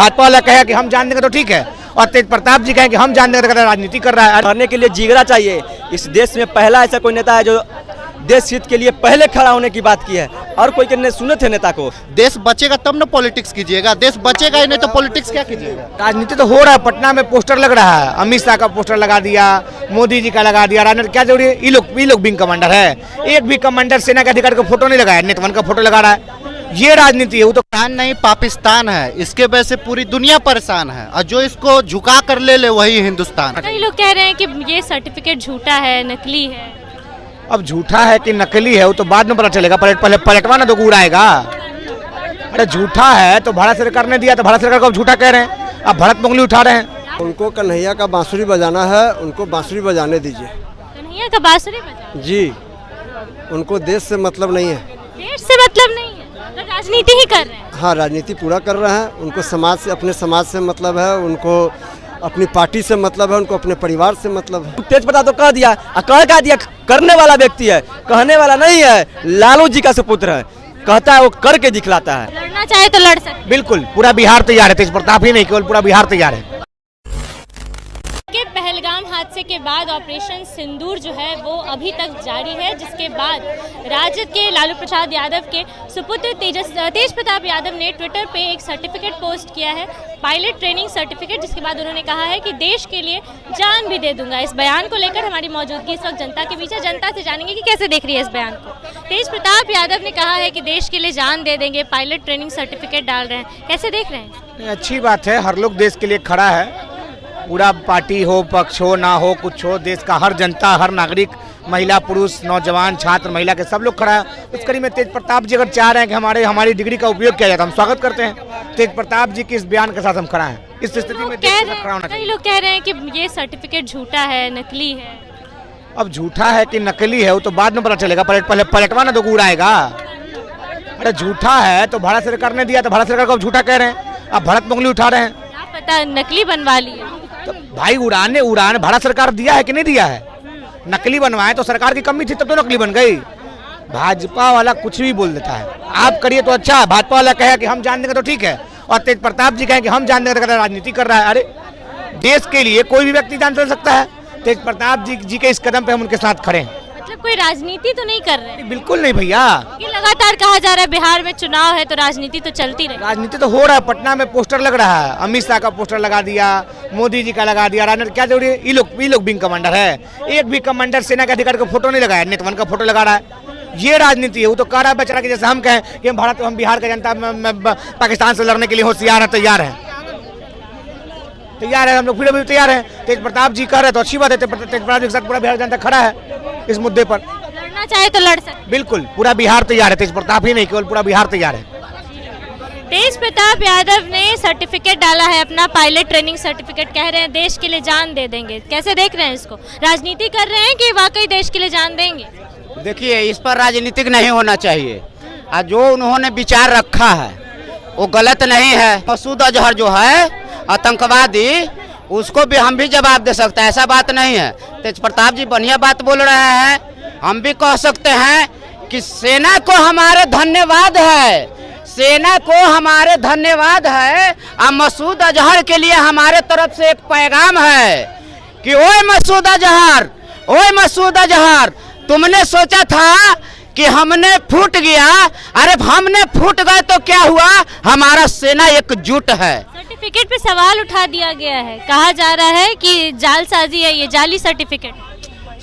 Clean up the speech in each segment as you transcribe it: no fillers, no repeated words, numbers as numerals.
भाजपा वाला कहे कि हम जान देंगे तो ठीक है, और तेज प्रताप जी कहें कि हम जान देंगे तो राजनीति कर रहा है। करने के लिए जिगरा चाहिए। इस देश में पहला ऐसा कोई नेता है जो देश हित के लिए पहले खड़ा होने की बात की है, और कोई कहने सुने थे नेता को। देश बचेगा तब ना पॉलिटिक्स कीजिएगा, देश बचेगा ही नहीं तो पॉलिटिक्स क्या कीजिएगा। राजनीति तो हो रहा है, पटना में पोस्टर लग रहा है, अमित शाह का पोस्टर लगा दिया, मोदी जी का लगा दिया, राजनीति क्या जरूरी है? ये लोग विंग कमांडर है, एक भी कमांडर सेना के अधिकारी का फोटो नहीं लगाया, नेतवन का फोटो लगा रहा है। ये राजनीति है, वो तो नहीं पाकिस्तान है, इसके वजह से पूरी दुनिया परेशान है, और जो इसको झुका कर ले वही हिंदुस्तान। कई लोग कह रहे हैं कि ये सर्टिफिकेट झूठा है, नकली है। अब झूठा है कि नकली है वो तो बाद में पता चलेगा, पहले पलटवा ना तो उड़ाएगा। अरे झूठा है तो भारत सरकार ने दिया, तो भारत सरकार को अब झूठा कह रहे हैं, अब भारत मंगली उठा रहे हैं। उनको कन्हैया का बांसुरी बजाना है, उनको बांसुरी बजाने दीजिए। कन्हैया का बांसुरी बजाना जी, उनको देश से मतलब नहीं है। देश से मतलब नहीं है, तो राजनीति ही कर रहे हैं। हाँ, राजनीति पूरा कर रहे हैं। उनको समाज से, अपने समाज से मतलब है, उनको अपनी पार्टी से मतलब है, उनको अपने परिवार से मतलब है। तेज प्रताप तो कह दिया, कह दिया, करने वाला व्यक्ति है, कहने वाला नहीं है। लालू जी का सुपुत्र है, कहता है वो करके दिखलाता है। लड़ना चाहे तो लड़ सकते। बिल्कुल पूरा बिहार तैयार है, तेज प्रताप ही नहीं केवल पूरा बिहार तैयार है। के पहलगाम हादसे के बाद ऑपरेशन सिंदूर जो है वो अभी तक जारी है, जिसके बाद राजद के लालू प्रसाद यादव के सुपुत्र तेज प्रताप यादव ने ट्विटर पे एक सर्टिफिकेट पोस्ट किया है, पायलट ट्रेनिंग सर्टिफिकेट, जिसके बाद उन्होंने कहा है कि देश के लिए जान भी दे दूंगा। इस बयान को लेकर हमारी मौजूदगी इस वक्त जनता के बीच है, जनता से जानेंगे कि कैसे देख रही है इस बयान को। तेज प्रताप यादव ने कहा है कि देश के लिए जान दे देंगे, पायलट ट्रेनिंग सर्टिफिकेट डाल रहे हैं, कैसे देख रहे हैं? अच्छी बात है, हर लोग देश के लिए खड़ा है, पूरा पार्टी हो, पक्ष हो, ना हो, कुछ हो, देश का हर जनता, हर नागरिक, महिला पुरुष, नौजवान, छात्र, महिला के सब लोग खड़ा है। उस कड़ी में तेज प्रताप जी अगर चाह रहे हैं कि हमारी डिग्री का उपयोग किया जाए तो हम स्वागत करते हैं। तेज प्रताप जी के इस बयान के साथ हम खड़ा हैं। इस स्थिति में कई लोग कह रहे हैं कि ये सर्टिफिकेट झूठा है, नकली है। अब झूठा है कि नकली है वो तो बाद में पता चलेगा, पहले पलटवा ना तो उड़ाएगा। अरे झूठा है तो भारत सरकार ने दिया, तो भारत सरकार को अब झूठा कह रहे हैं, अब भारत मंगली उठा रहे हैं। क्या पता नकली बनवा लिया तो भाई उड़ान भारत सरकार दिया है कि नहीं दिया है? नकली बनवाए तो सरकार की कमी थी तब तो नकली बन गई। भाजपा वाला कुछ भी बोल देता है, आप करिए तो अच्छा, भाजपा वाला कहे कि हम जान देंगे तो ठीक है, और तेज प्रताप जी कहें कि हम जान देंगे तो राजनीति कर रहा है। अरे देश के लिए कोई भी व्यक्ति जान सकता है, तेज प्रताप जी के इस कदम पे हम उनके साथ खड़े हैं। मतलब कोई राजनीति तो नहीं कर रहे हैं? बिल्कुल नहीं भैया, ये लगातार कहा जा रहा है बिहार में चुनाव है तो राजनीति तो चलती रही। राजनीति तो हो रहा है, पटना में पोस्टर लग रहा है, अमित शाह का पोस्टर लगा दिया, मोदी जी का लगा दिया, राजनीति क्या जरूरी है? ये लोग विंग कमांडर है, एक भी कमांडर सेना के अधिकारी का फोटो नहीं लगाया, नेतवन का फोटो लगा रहा है। ये राजनीति है, वो तो कह रहा है बेचारा कि जैसे हम कहें कि हम बिहार का जनता पाकिस्तान से लड़ने के लिए होशियार है, तैयार है हम लोग, फिर भी तैयार हैं। तेज प्रताप जी कह रहे तो अच्छी बात है, तेज प्रताप जी के साथ पूरा बिहार जनता खड़ा है इस मुद्दे पर। लड़ना चाहे तो लड़ सकते। बिल्कुल पूरा बिहार तैयार है, तेज प्रताप ही नहीं केवल पूरा बिहार तैयार है। तेज प्रताप यादव ने सर्टिफिकेट डाला है अपना, पायलट ट्रेनिंग सर्टिफिकेट, कह रहे हैं देश के लिए जान दे देंगे। कैसे देख रहे हैं इसको? राजनीति कर रहे हैं कि वाकई देश के लिए जान देंगे? देखिए, इस पर राजनीतिक नहीं होना चाहिए, और जो उन्होंने विचार रखा है वो गलत नहीं है। मसूद अजहर जो है आतंकवादी, उसको भी हम भी जवाब दे सकते हैं, ऐसा बात नहीं है। तेज प्रताप जी बढ़िया बात बोल रहे हैं, हम भी कह सकते हैं कि सेना को हमारे धन्यवाद है, सेना को हमारे धन्यवाद है, और मसूद अजहर के लिए हमारे तरफ से एक पैगाम है कि ओए मसूद अजहर, तुमने सोचा था कि हमने फूट गया, अरे हमने फूट गए तो क्या हुआ, हमारा सेना एकजुट है। सर्टिफिकेट पे सवाल उठा दिया गया है, कहा जा रहा है कि जालसाजी है, ये जाली सर्टिफिकेट।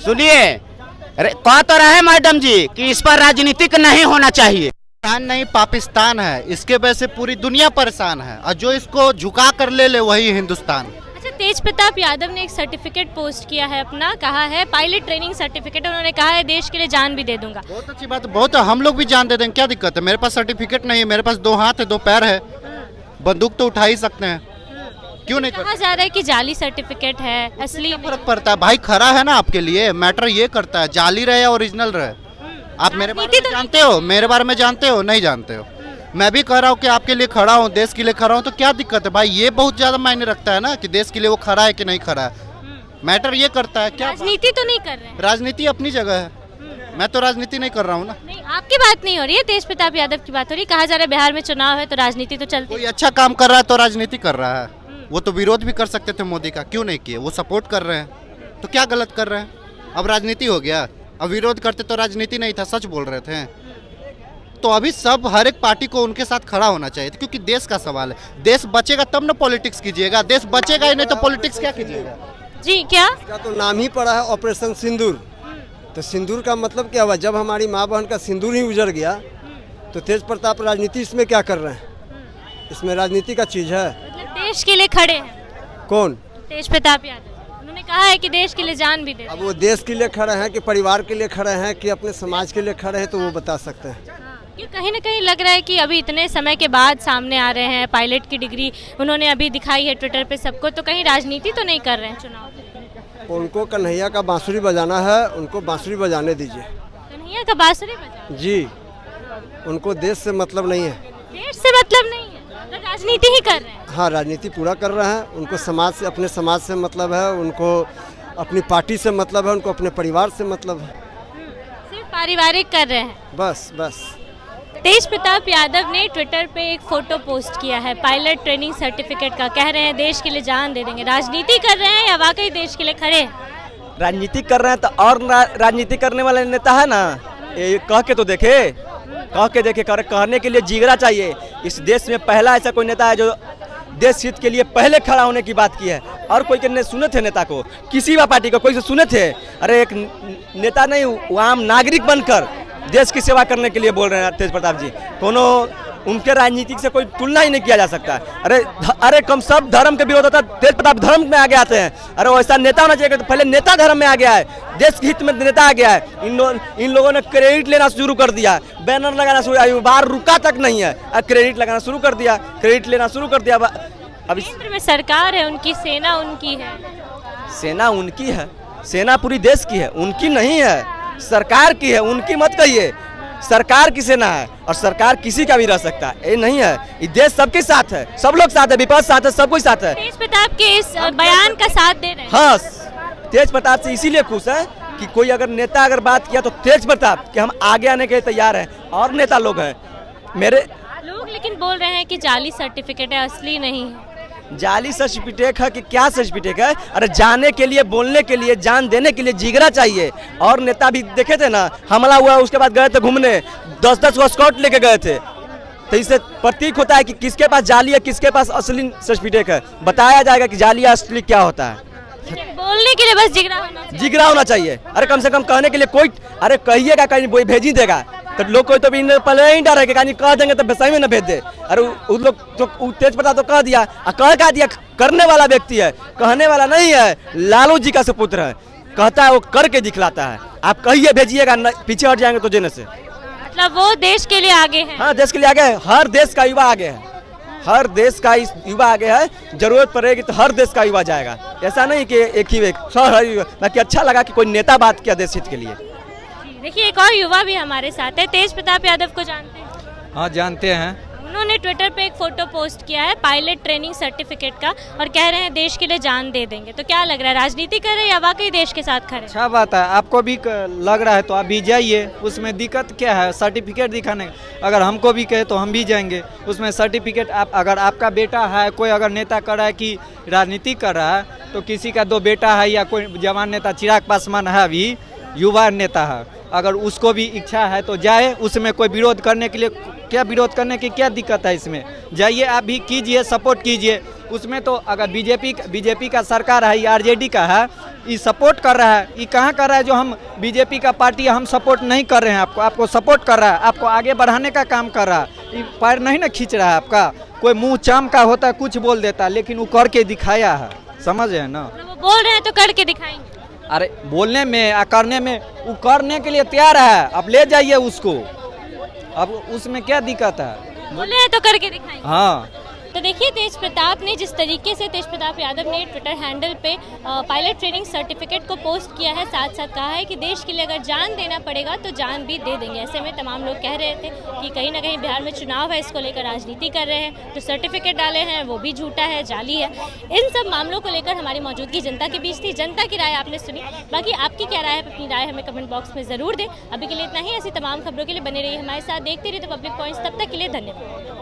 सुनिए, कह तो रहे मैडम जी कि इस पर राजनीतिक नहीं होना चाहिए। नहीं पाकिस्तान है, इसके वजह से पूरी दुनिया परेशान है, और जो इसको झुका कर ले वही हिंदुस्तान। अच्छा, तेज प्रताप यादव ने एक सर्टिफिकेट पोस्ट किया है अपना, कहा है पायलट ट्रेनिंग सर्टिफिकेट, उन्होंने कहा है देश के लिए जान भी दे दूंगा। बहुत अच्छी बात, बहुत, हम लोग भी जान दे देंगे, क्या दिक्कत है? मेरे पास सर्टिफिकेट नहीं है, मेरे पास 2 हाथ है, 2 पैर है, बंदूक तो उठा ही सकते हैं, क्यों नहीं? कहा जा रहा है कि जाली सर्टिफिकेट है, असली फर्क पड़ता है भाई, खरा है ना आपके लिए, मैटर ये करता है जाली रहे या ओरिजिनल रहे। आप मेरे बारे में जानते हो, मेरे बारे में जानते हो, नहीं जानते हो? मैं भी कह रहा हूँ कि आपके लिए खड़ा हूँ, देश के लिए खड़ा हूँ, तो क्या दिक्कत है भाई? ये बहुत ज्यादा मायने रखता है ना कि देश के लिए वो खड़ा है कि नहीं खड़ा है, मैटर ये करता है। क्या राजनीति तो नहीं कर रहे हैं? राजनीति अपनी जगह है, मैं तो राजनीति नहीं कर रहा हूँ ना। नहीं, आपकी बात नहीं हो रही है, तेज प्रताप यादव की बात हो रही है। कहा जा रहा है बिहार में चुनाव है तो राजनीति तो चलती कोई अच्छा काम कर रहा है तो राजनीति कर रहा है। वो तो विरोध भी कर सकते थे मोदी का, क्यों नहीं किए? वो सपोर्ट कर रहे हैं तो क्या गलत कर रहे हैं? अब राजनीति हो गया, अब विरोध करते तो राजनीति नहीं था, सच बोल रहे थे। तो अभी सब हर एक पार्टी को उनके साथ खड़ा होना चाहिए, क्योंकि देश का सवाल है। देश बचेगा तब ना पॉलिटिक्स कीजिएगा, देश बचेगा ही नहीं तो पॉलिटिक्स क्या कीजिएगा? जी क्या? इसका तो नाम ही पड़ा है ऑपरेशन सिंदूर। तो सिंदूर का मतलब क्या हुआ? जब हमारी माँ बहन का सिंदूर ही उजड़ गया तो तेज प्रताप राजनीति इसमें क्या कर रहे हैं? इसमें राजनीति का चीज है? मतलब देश के लिए खड़े हैं कौन? तेज प्रताप यादव। उन्होंने कहा है कि देश के लिए जान भी दे अब वो देश के लिए खड़े हैं कि परिवार के लिए खड़े हैं कि अपने समाज के लिए खड़े हैं, तो वो बता सकते हैं। क्यों कहीं ना कहीं लग रहा है कि अभी इतने समय के बाद सामने आ रहे हैं, पायलट की डिग्री उन्होंने अभी दिखाई है ट्विटर पे सबको, तो कहीं राजनीति तो नहीं कर रहे हैं चुनाव? उनको कन्हैया का बांसुरी बजाना है, उनको बांसुरी बजाने दीजिए। कन्हैया का बांसुरी बजा? जी, उनको देश से मतलब नहीं है। देश से मतलब नहीं है, मतलब राजनीति ही कर रहे हैं। हाँ, राजनीति पूरा कर रहे हैं। उनको समाज से, अपने समाज से मतलब है, उनको अपनी पार्टी से मतलब है, उनको अपने परिवार से मतलब है। सिर्फ पारिवारिक कर रहे हैं बस बस। तेज प्रताप यादव ने ट्विटर पे एक फोटो पोस्ट किया है पायलट ट्रेनिंग सर्टिफिकेट का। कह रहे हैं देश के लिए जान दे देंगे। राजनीति कर रहे हैं या वाकई देश के लिए खड़े हैं? राजनीति कर रहे हैं तो और राजनीति करने वाले नेता है ना, ये कह के तो देखे, कहने के लिए जिगरा चाहिए। इस देश में पहला ऐसा कोई नेता है जो देश हित के लिए पहले खड़ा होने की बात की है। और कोई के सुने थे नेता को, किसी भी पार्टी को कोई से सुने थे? अरे एक नेता नहीं, वो आम नागरिक बनकर देश की सेवा करने के लिए बोल रहे हैं तेज प्रताप जी। कोनो उनके राजनीतिक से कोई तुलना ही नहीं किया जा सकता। अरे कम सब धर्म के विरोध होता, तेज प्रताप धर्म में आगे आते हैं। अरे वैसा नेता होना चाहिए, तो पहले नेता धर्म में आ गया है, देश के हित में नेता आ गया है। इन लोगों ने क्रेडिट लेना शुरू कर दिया, बैनर लगाना शुरू, बाहर रुका तक नहीं है, क्रेडिट लगाना शुरू कर दिया, क्रेडिट लेना शुरू कर दिया। अब केंद्र में सरकार है, उनकी सेना उनकी है। सेना उनकी है, सेना पूरी देश की है, उनकी नहीं है, सरकार की है। उनकी मत कहिए, सरकार की सेना है और सरकार किसी का भी रह सकता है, ये नहीं है। ये देश सबके साथ है, सब लोग साथ है, विपक्ष साथ है, सब कोई साथ है। तेज प्रताप के इस बयान का साथ दे रहे हैं। हाँ, तेज प्रताप से इसीलिए खुश है कि कोई अगर नेता अगर बात किया तो तेज प्रताप कि हम आगे आने के लिए तैयार हैं। और नेता लोग हैं मेरे लोग, लेकिन बोल रहे हैं कि जाली सर्टिफिकेट है, असली नहीं है। जाली सर्टिफिकेट है कि क्या सर्टिफिकेट है? अरे जाने के लिए, बोलने के लिए, जान देने के लिए जिगरा चाहिए। और नेता भी देखे थे ना, हमला हुआ उसके बाद गए थे घूमने, 10-10 को स्कॉट लेके गए थे। तो इससे प्रतीक होता है कि किसके पास जाली है, किसके पास असली सर्टिफिकेट है। बताया जाएगा कि जाली या असली क्या होता है। बोलने के लिए बस जिगरा होना चाहिए। जिगरा होना चाहिए। अरे कम से कम कहने के लिए कोई, अरे कहिएगा कहीं कोई भेज ही देगा, तो लोग कोई तो भी पहले ही डर है कि कहीं कह देंगे तो सही में न भेज दे। अरे उन लोग तो तेज प्रताप तो कह दिया, कह दिया, करने वाला व्यक्ति है, कहने वाला नहीं है। लालू जी का सुपुत्र है, कहता है वो करके दिखलाता है। आप कहिए भेजिएगा, पीछे हट जाएंगे तो जेने से। मतलब वो देश के लिए आगे है। हाँ, देश के लिए आगे है, हर देश का युवा आगे है, हर देश का युवा आगे है। जरूरत पड़ेगी तो हर देश का युवा जाएगा, ऐसा नहीं कि एक ही बाकी अच्छा लगा कि कोई नेता बात किया देश हित के लिए। देखिए एक और युवा भी हमारे साथ है। तेज प्रताप यादव को जानते हैं? हाँ, जानते हैं। उन्होंने ट्विटर पे एक फोटो पोस्ट किया है पायलट ट्रेनिंग सर्टिफिकेट का और कह रहे हैं देश के लिए जान दे देंगे। तो क्या लग रहा है, राजनीति कर रहे हैं या वाकई देश के साथ खड़े? अच्छा बात है, आपको भी लग रहा है तो आप भी जाइए, उसमें दिक्कत क्या है? सर्टिफिकेट दिखाने, अगर हमको भी कहे तो हम भी जाएंगे। उसमें सर्टिफिकेट आप, अगर आपका बेटा है, कोई अगर नेता कर रहा है कि राजनीति कर रहा है, तो किसी का 2 बेटा है या कोई जवान नेता, चिराग पासवान है अभी युवा नेता है, अगर उसको भी इच्छा है तो जाए। उसमें कोई विरोध करने के लिए, क्या विरोध करने की क्या दिक्कत है? इसमें जाइए, आप भी कीजिए, सपोर्ट कीजिए। उसमें तो अगर बीजेपी का सरकार है, ये आरजेडी का है, ये सपोर्ट कर रहा है। ये कहाँ कर रहा है जो हम बीजेपी का पार्टी हम सपोर्ट नहीं कर रहे हैं? आपको सपोर्ट कर रहा है, आपको आगे बढ़ाने का काम कर रहा है। ये पैर नहीं ना खींच रहा है आपका। कोई मुँह चाम का होता है, कुछ बोल देता है, लेकिन वो करके दिखाया है, समझ रहे हैं ना? वो बोल रहे हैं तो करके दिखाएंगे। अरे बोलने में या करने में वो करने के लिए तैयार है, अब ले जाइए उसको, अब उसमें क्या दिक्कत है? बोले हैं तो करके दिखाएंगे। हाँ, तो देखिए तेज प्रताप ने जिस तरीके से तेज प्रताप यादव ने ट्विटर हैंडल पे पायलट ट्रेनिंग सर्टिफिकेट को पोस्ट किया है, साथ साथ कहा है कि देश के लिए अगर जान देना पड़ेगा तो जान भी दे देंगे। ऐसे में तमाम लोग कह रहे थे कि कहीं ना कहीं बिहार में चुनाव है, इसको लेकर राजनीति कर रहे हैं, जो सर्टिफिकेट डाले हैं वो भी झूठा है, जाली है। इन सब मामलों को लेकर हमारी मौजूदगी जनता के बीच थी। जनता की राय आपने सुनी, बाकी आपकी क्या राय है, अपनी राय हमें कमेंट बॉक्स में ज़रूर दें। अभी के लिए इतना ही। ऐसी तमाम खबरों के लिए बने रहिए हमारे साथ, देखते रहिए द पब्लिक पॉइंट्स। तब तक के लिए धन्यवाद।